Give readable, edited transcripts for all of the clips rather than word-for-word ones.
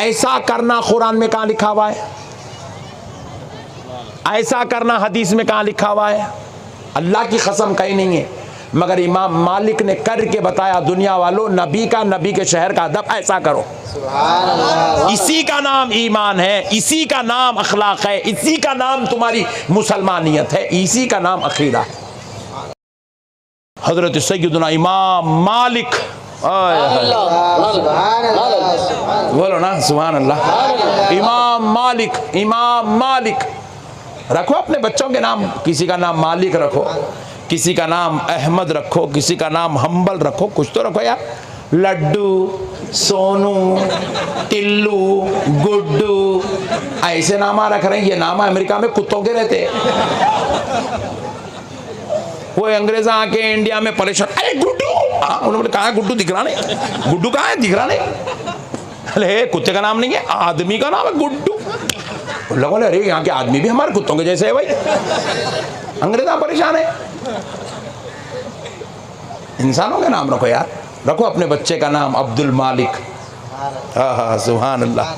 ऐसा करना कुरान में कहाँ लिखा हुआ है? ऐसा करना हदीस में कहाँ लिखा हुआ है? अल्लाह की कसम कहीं नहीं है, मगर इमाम मालिक ने करके बताया, दुनिया वालों, नबी का, नबी के शहर का अदब ऐसा करो। इसी का नाम ईमान है, इसी का नाम अखलाक है, इसी का नाम तुम्हारी मुसलमानियत है, इसी का नाम अकीदा है। हजरत सैयदना इमाम मालिक, बोलो ना सुभान अल्लाह। इमाम मालिक, इमाम मालिक। रखो अपने बच्चों के नाम, किसी का नाम मालिक रखो, किसी का नाम अहमद रखो, किसी का नाम हम्बल रखो, कुछ तो रखो यार। लड्डू, सोनू, टिल्लू, गुड्डू, ऐसे नामा रख रहे हैं। ये नामा अमेरिका में कुत्तों के रहते हैं। वो अंग्रेज आके इंडिया में परेशान, अरे गुड्डू, उन्होंने कहा गुड्डू दिख रहा नहीं, गुड्डू कहाँ है, दिख रहा नहीं। अरे कुत्ते का नाम नहीं है, आदमी का नाम है गुड्डू। लोगों ने, अरे यहाँ के आदमी भी हमारे कुत्तों के जैसे है भाई। अंग्रेजा परेशान है। इंसानों के नाम रखो यार, रखो अपने बच्चे का नाम अब्दुल मालिक। हाँ सुभान अल्लाह।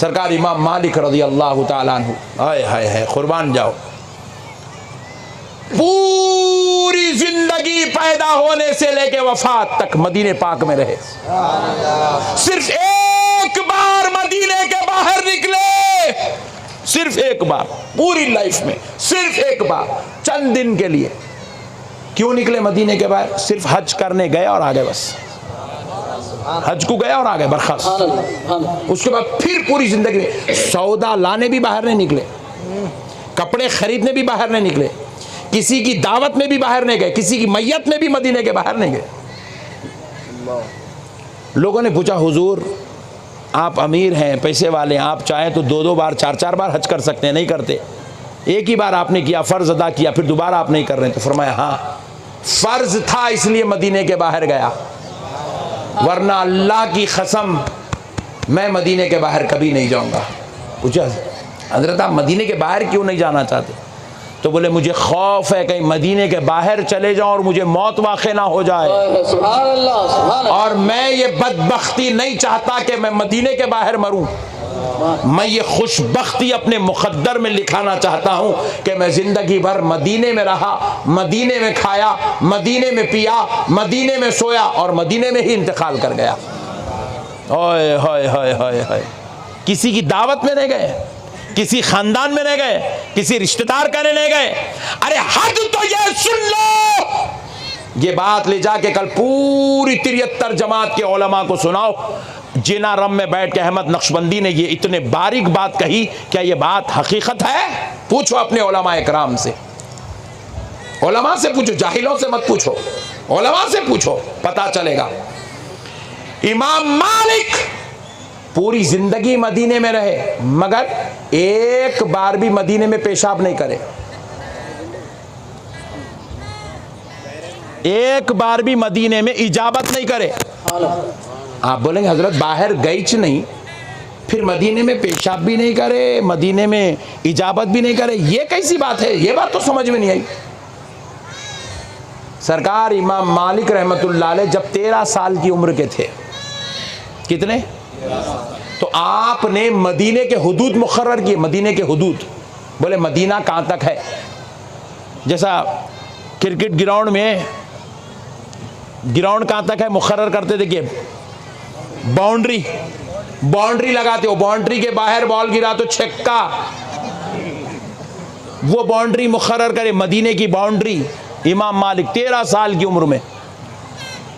सरकार इमाम मालिक रज़ी अल्लाह ताला अन्हु, हाय हाय हाय, कुर्बान जाओ, पूरी जिंदगी पैदा होने से लेके वफात तक मदीने पाक में रहे। सिर्फ एक बार मदीने के बाहर निकले, सिर्फ एक बार पूरी लाइफ में, सिर्फ एक बार, चंद दिन के लिए। क्यों निकले मदीने के बाहर? सिर्फ हज करने गए और आ गए, बस हज को गए और आ गए, बरखास्त। उसके बाद फिर पूरी जिंदगी में सौदा लाने भी बाहर नहीं निकले, कपड़े खरीदने भी बाहर नहीं निकले, किसी की दावत में भी बाहर नहीं गए, किसी की मैयत में भी मदीने के बाहर नहीं गए। लोगों ने पूछा, हुजूर आप अमीर हैं, पैसे वाले हैं, आप चाहें तो 2-2 बार 4-4 बार हज कर सकते हैं, नहीं करते। एक ही बार आपने किया, फर्ज अदा किया, फिर दोबारा आप नहीं कर रहे। तो फरमाया, हाँ फर्ज था इसलिए मदीने के बाहर गया, वरना अल्लाह की कसम मैं मदीने के बाहर कभी नहीं जाऊंगा। पूछा, हजरत आप मदीने के बाहर क्यों नहीं जाना चाहते? तो बोले, मुझे खौफ है कहीं मदीने के बाहर चले जाऊं और मुझे मौत वाक़े ना हो जाए, और मैं ये बदबख्ती नहीं चाहता कि मैं मदीने के बाहर मरूं। मैं ये खुशबख्ती अपने मुक़द्दर में लिखाना चाहता हूं कि मैं जिंदगी भर मदीने में रहा, मदीने में खाया, मदीने में पिया, मदीने में सोया और मदीने में ही इंतकाल कर गया। ओए होए होए होए होए, किसी की दावत में नहीं गए, किसी खानदान में नहीं गए, किसी रिश्तेदार करने नहीं गए। अरे हद तो ये सुन लो, ये बात ले जाके कल पूरी 73 जमात के उलमा को सुनाओ। जिना रम में बैठ के अहमद नक्शबंदी ने ये इतने बारीक बात कही, क्या ये बात हकीकत है? पूछो अपने उलमा इकराम से, उलमा से पूछो, जाहिलों से मत पूछो, उलमा से पूछो, पता चलेगा। इमाम मालिक पूरी जिंदगी मदीने में रहे, मगर एक बार भी मदीने में पेशाब नहीं करे, एक बार भी मदीने में इजाबत नहीं करे। आप बोलेंगे हजरत बाहर गईच नहीं, फिर मदीने में पेशाब भी नहीं करे, मदीने में इजाबत भी नहीं करे, ये कैसी बात है? ये बात तो समझ में नहीं आई। सरकार इमाम मालिक रहमतुल्लाह अलैह जब 13 साल की उम्र के थे, कितने? तो आपने मदीने के हुदूद मुकर्रर किए, मदीने के हुदूद। बोले मदीना कहाँ तक है? जैसा क्रिकेट ग्राउंड में ग्राउंड कहाँ तक है मुकर्रर करते थे कि बाउंड्री, बाउंड्री लगाते हो, बाउंड्री के बाहर बॉल गिरा तो छक्का, वो बाउंड्री मुकर्रर करे। मदीने की बाउंड्री इमाम मालिक 13 साल की उम्र में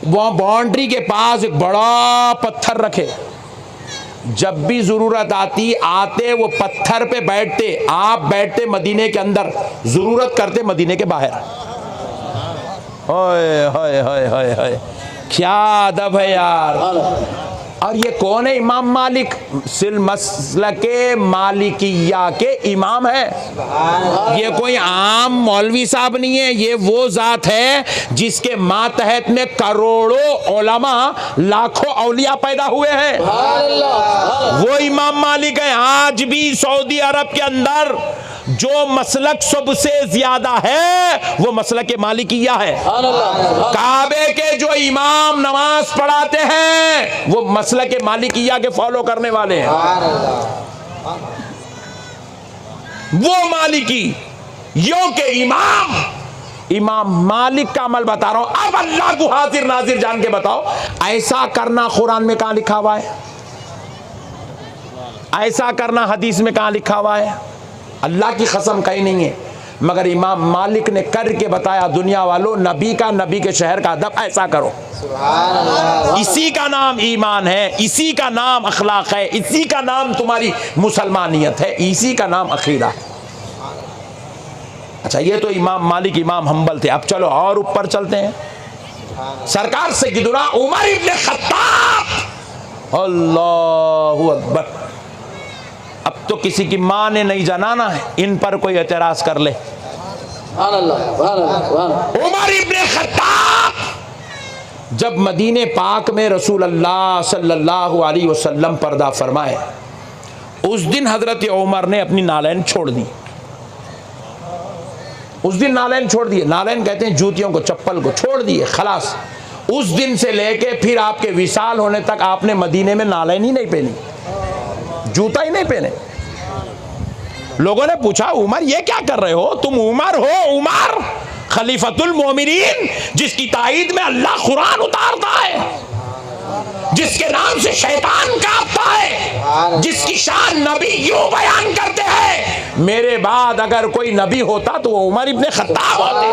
वहाँ बाउंड्री के पास एक बड़ा पत्थर रखे, जब भी जरूरत आते वो पत्थर पे बैठते, आप बैठते मदीने के अंदर, जरूरत करते मदीने के बाहर। होए होए होए होए होए, क्या अदब है यार। और ये कौन है? इमाम मालिक, सिल मसलके मालिकिया के इमाम है। ये कोई आम मौलवी साहब नहीं है, ये वो जात है जिसके मातहत में करोड़ों उलमा, लाखों औलिया पैदा हुए हैं। वो इमाम मालिक है। आज भी सऊदी अरब के अंदर जो मसलक सबसे ज्यादा है वो मसलक मालिकिया है। काबे के जो इमाम नमाज पढ़ाते हैं वो मसलक मालिकिया के फॉलो करने वाले हैं। वो मालिकी यो के इमाम मालिक का अमल बता रहा हूं। अब अल्लाह को हाजिर नाजिर जान के बताओ, ऐसा करना कुरान में कहां लिखा हुआ है? ऐसा करना हदीस में कहां लिखा हुआ है? अल्लाह की कसम कहीं नहीं है, मगर इमाम मालिक ने करके बताया, दुनिया वालों नबी का, नबी के शहर का अदब ऐसा करो। इसी का नाम ईमान है, इसी का नाम अखलाक है, इसी का नाम तुम्हारी मुसलमानियत है, इसी का नाम अकीदा है। अच्छा, ये तो इमाम मालिक इमाम हम्बल थे। अब चलो और ऊपर चलते हैं। सरकार सय्यदुना उमर इब्न खत्ताब, अल्लाहु अकबर। अब तो किसी की मां ने नहीं जनाना है, इन पर कोई एतराज कर ले। उमर इब्न खत्ताब जब मदीने पाक में रसूल अल्लाह सल्लल्लाहु अलैहि वसल्लम पर्दा फरमाए, उस दिन हजरत उमर ने अपनी नालैन छोड़ दी। उस दिन नालैन छोड़ दिए। नालैन कहते हैं जूतियों को, चप्पल को छोड़ दिए, खलास। उस दिन से लेके फिर आपके विसाल होने तक आपने मदीने में नालैन ही नहीं पहनी, जूता ही नहीं पहने। लोगों ने पूछा, उमर ये क्या कर रहे हो? तुम उमर हो, उमर खलीफतुल मोमिनीन, जिसकी ताईद में अल्लाह कुरान उतारता है, जिसके नाम से शैतान कांपता है, जिसकी शान नबी यूं बयान करते हैं, मेरे बाद अगर कोई नबी होता तो वो उमर इब्न खत्ताब होते।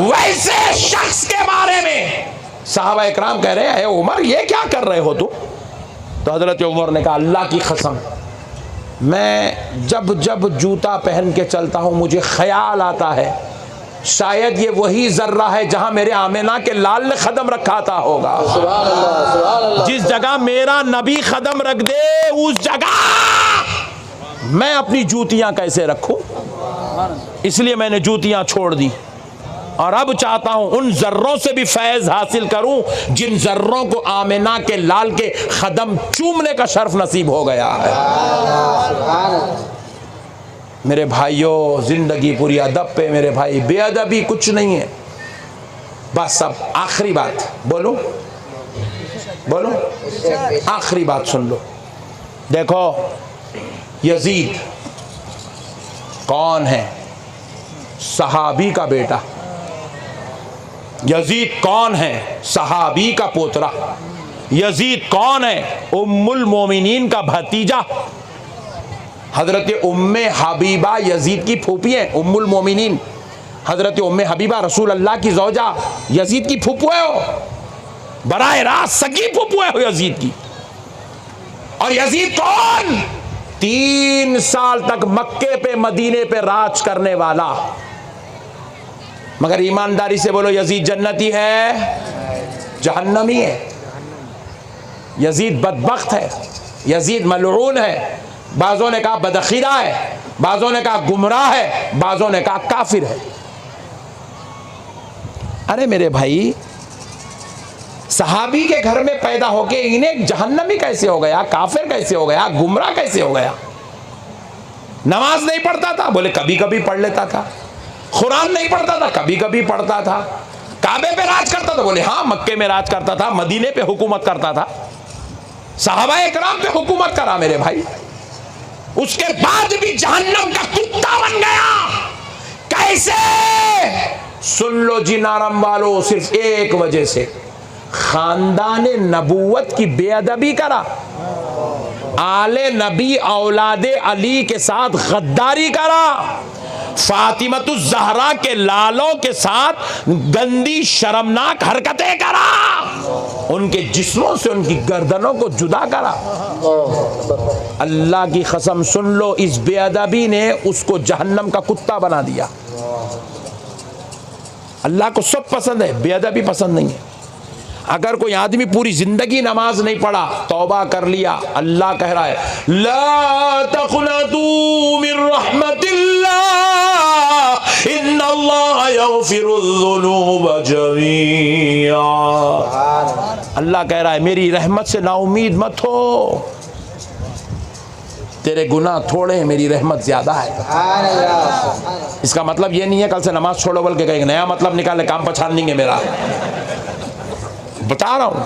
वैसे शख्स के बारे में सहाबा इकराम कह रहे हैं, उमर ये क्या कर रहे हो तुम? तो हजरत उमर ने कहा, अल्लाह की कसम, मैं जब जब जूता पहन के चलता हूं मुझे ख्याल आता है शायद ये वही जर्रा है जहां मेरे आमिना के लाल ने कदम रखा था होगा। जिस जगह मेरा नबी कदम रख दे उस जगह मैं अपनी जूतियां कैसे रखूं? इसलिए मैंने जूतियां छोड़ दी और अब चाहता हूं उन जर्रों से भी फैज हासिल करूं जिन जर्रों को आमिना के लाल के कदम चूमने का शर्फ नसीब हो गया है। मेरे भाइयों, जिंदगी पूरी अदब पे मेरे भाई, बेअदबी कुछ नहीं है। बस अब आखिरी बात बोलो, आखिरी बात सुन लो। देखो, यजीद कौन है? सहाबी का बेटा। यजीद कौन है? सहाबी का पोतरा। यजीद कौन है? उम्मुल मोमिनीन का भतीजा। हजरत उम्मे हबीबा यजीद की फूफी है। उम्मुल मोमिनीन हजरत उम्मे हबीबा रसूल अल्लाह की ज़ौजा यजीद की फूफू है हो, बराए रास्त सगी फूफू है हो यजीद की। और यजीद कौन? 3 साल तक मक्के पे मदीने पे राज करने वाला। मगर ईमानदारी से बोलो, यजीद जन्नती है? जहन्नमी है। यजीद बदबख्त है, यजीद मलऊन है। बाज़ों ने कहा बदअक़ीदा है, बाज़ों ने कहा गुमराह है, बाज़ों ने कहा काफिर है। अरे मेरे भाई, सहाबी के घर में पैदा होके इन्हें जहन्नमी कैसे हो गया? काफिर कैसे हो गया? गुमराह कैसे हो गया? नमाज नहीं पढ़ता था? बोले कभी कभी पढ़ लेता था। कुरान नहीं पढ़ता था? कभी कभी पढ़ता था। काबे पे राज करता था? बोले हाँ, मक्के में राज करता था, मदीने पे हुकूमत करता था, सहाबा इकराम पे हुकूमत करा मेरे भाई। उसके बाद भी जहन्नम का कुत्ता बन गया। कैसे? सुन लो जी नारम वालों, सिर्फ एक वजह से, खानदाने नबूवत की बेअदबी करा, आले नबी औलादे अली के साथ गद्दारी करा, फातिमतुज ज़हरा के लालों के साथ गंदी शर्मनाक हरकतें करा, उनके जिस्मों से उनकी गर्दनों को जुदा करा। अल्लाह की कसम सुन लो, इस बेअदबी ने उसको जहन्नम का कुत्ता बना दिया। अल्लाह को सब पसंद है, बेअदबी पसंद नहीं है। अगर कोई आदमी पूरी जिंदगी नमाज नहीं पढ़ा, तौबा कर लिया, अल्लाह कह रहा है ला तक़नतू मिन रहमतिल्लाह इन्नल्लाह यग़फ़िरुज़्ज़ुनूब जमीआ। अल्लाह कह रहा है मेरी रहमत से नाउमीद मत हो। तेरे गुनाह थोड़े हैं, मेरी रहमत ज़्यादा है। इसका मतलब ये नहीं है कल से नमाज छोड़ो बोल के कहीं नया मतलब निकाले, काम पछाड़ देंगे मेरा। बता रहा हूँ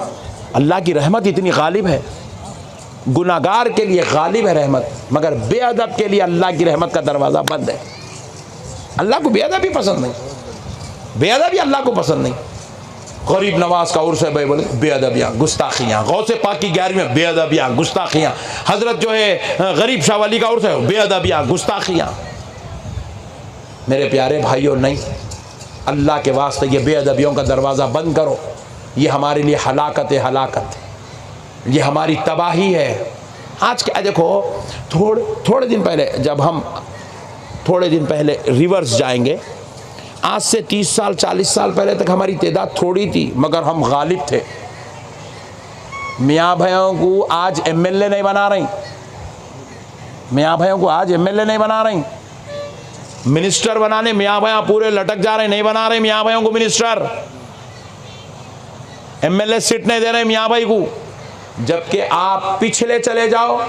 अल्लाह की रहमत इतनी गालिब है, गुनाहगार के लिए गालिब है रहमत, मगर बेअदब के लिए अल्लाह की रहमत का दरवाज़ा बंद है। अल्लाह को बेअदबी पसंद नहीं, बेअदबी अल्लाह को पसंद नहीं। गरीब नवाज का उर्स है भाई, बोले बेअदबियाँ गुस्ताखियाँ। गौसे पाक की 11वीं बेअदबियाँ गुस्ताखियाँ। हजरत जो है गरीब शाह वली का उर्स है, बेअदबियाँ गुस्ताखियाँ। मेरे प्यारे भाइयों, नहीं, अल्लाह के वास्ते ये बेअदबियों का दरवाज़ा बंद करो। ये हमारे लिए हलाकत है, हलाकत है, ये हमारी तबाही है। आज क्या देखो, थोड़े दिन पहले जब हम थोड़े दिन पहले रिवर्स जाएंगे, आज से 30 साल 40 साल पहले तक हमारी तादाद थोड़ी थी मगर हम गालिब थे। मियाँ भाइयों को आज एमएलए नहीं बना रही, मियाँ भाइयों को आज एमएलए नहीं बना रही, मिनिस्टर बनाने मियाँ भाइयाँ पूरे लटक जा रहे, नहीं बना रहे मियाँ भाइयों को मिनिस्टर, एमएलए सीट नहीं दे रहे मियाँ भाई को। जबकि आप पिछले चले जाओ,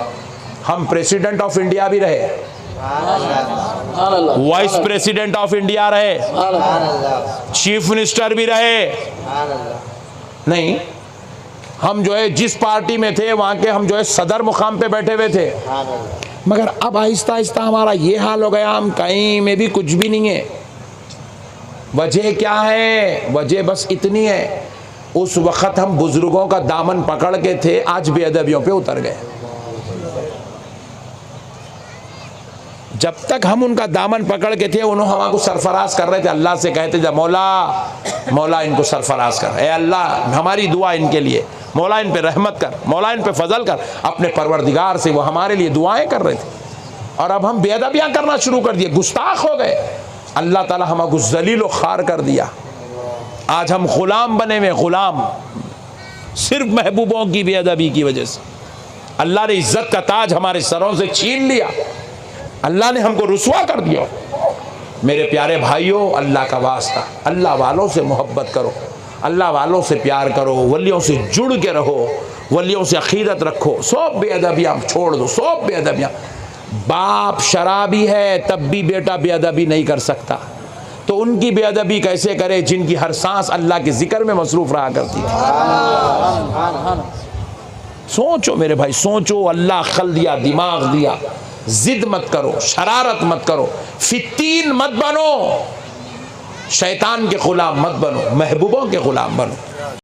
हम प्रेसिडेंट ऑफ इंडिया भी रहे, वाइस प्रेसिडेंट ऑफ इंडिया रहे, चीफ मिनिस्टर भी रहे। नहीं, हम जो है जिस पार्टी में थे वहां के हम जो है सदर मुकाम पे बैठे हुए थे। मगर अब आहिस्ता आहिस्ता हमारा ये हाल हो गया, हम कहीं में भी कुछ भी नहीं है। वजह क्या है? वजह बस इतनी है, उस वक्त हम बुजुर्गों का दामन पकड़ के थे, आज बेअदबियों पे उतर गए। जब तक हम उनका दामन पकड़ के थे, उन्होंने हमको सरफराज कर रहे थे, अल्लाह से कहते थे मौला मौला इनको सरफराज कर, ए अल्लाह हमारी दुआ इनके लिए, मौला इन पे रहमत कर, मौला इन पे फजल कर। अपने परवरदिगार से वो हमारे लिए दुआएं कर रहे थे। और अब हम बेअदबियाँ करना शुरू कर दिए, गुस्ताख हो गए। अल्लाह ताला हमको जलील व खार कर दिया। आज हम गुलाम बने हुए, गुलाम, सिर्फ महबूबों की बेअदबी की वजह से। अल्लाह ने इज्जत का ताज हमारे सरों से छीन लिया, अल्लाह ने हमको रुसवा कर दिया। मेरे प्यारे भाइयों, अल्लाह का वास्ता, अल्लाह वालों से मोहब्बत करो, अल्लाह वालों से प्यार करो, वलियों से जुड़ के रहो, वलियों से अकीदत रखो। सब बेअदबियाँ छोड़ दो, सब बेअदबियाँ। बाप शराबी है तब भी बेटा बेअदबी नहीं कर सकता, तो उनकी बेअदबी कैसे करे जिनकी हर सांस अल्लाह के जिक्र में मसरूफ रहा करती है। सोचो मेरे भाई, सोचो। अल्लाह अक्ल दिया, दिमाग दिया। जिद मत करो, शरारत मत करो, फित्तीन मत बनो, शैतान के गुलाम मत बनो, महबूबों के गुलाम बनो।